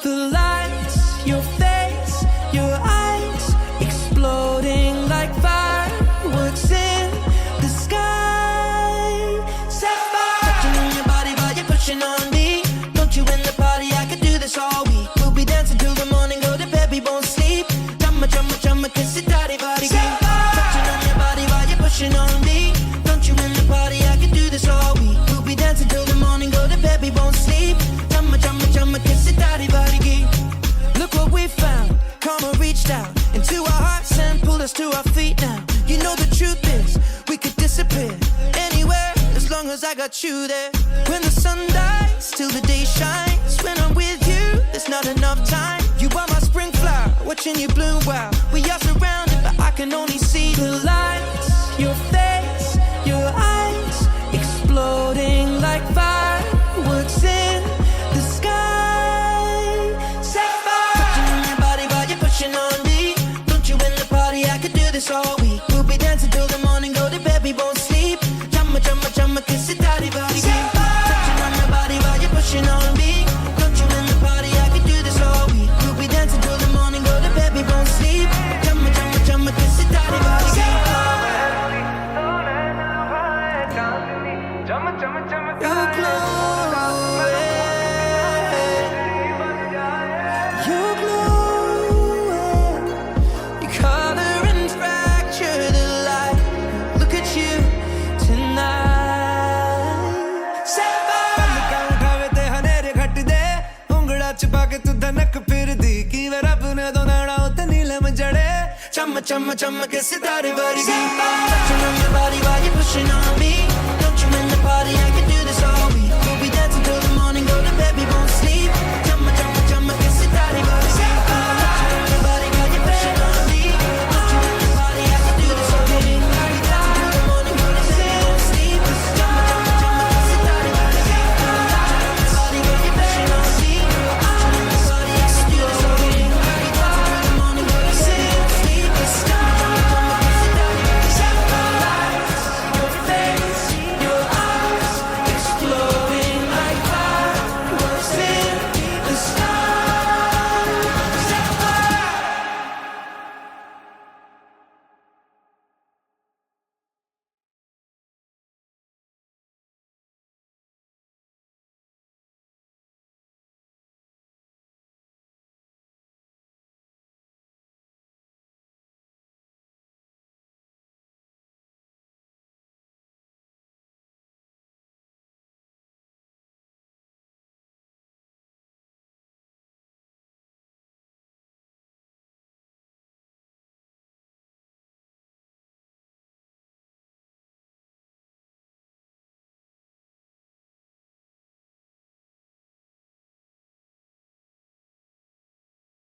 The lights, your face, your eyes, exploding like fireworks in the sky. Sapphire, touching on your body while you're pushing on me. Don't you in the party? I could do this all week. We'll be dancing till the morning, go to bed, we won't sleep. Chumma, chumma, chumma, kiss it, daddy, body, touching on your body while you're pushing on me. Don't you in the party? I could do this all week. We'll be dancing till the morning, go to bed, we won't sleep. Chumma, chumma, chumma, kiss it, daddy, body, look what we found. Karma reached out into our hearts and pulled us to our feet now. You know the truth is, we could disappear anywhere as long as I got you there. When the sun dies, till the day shines. When I'm with you, there's not enough time. You are my spring flower, watching you bloom. Wow, we are surrounded, but I can only see the lights, your face, your eyes, exploding like fireworks in the sky. Sapphire, touching on your body while you're pushing on me. Don't you in the party? I could do this all week. We'll be dancing till the morning, go to bed, we won't sleep. Chumma, chumma, chumma, kiss it, daddy, body, touching on your body while you're pushing on me. Don't you in the party? I could do this all week. We'll be dancing till the morning, go to bed, we won't sleep. Chumma, chumma, chumma, kiss it, daddy, body, you're glowing, you're glowing. Your color and fracture the light. Look at you tonight. Sapphire, उठावे ते हनेरे घट दे उंगड़ा छुपा के तू धनक फिर दी की वे रब ने दो नाड़ा उते नीलम जड़े chumma, chumma, chumma, kiss it, daddy, body, touching on your body while you're pushing on me.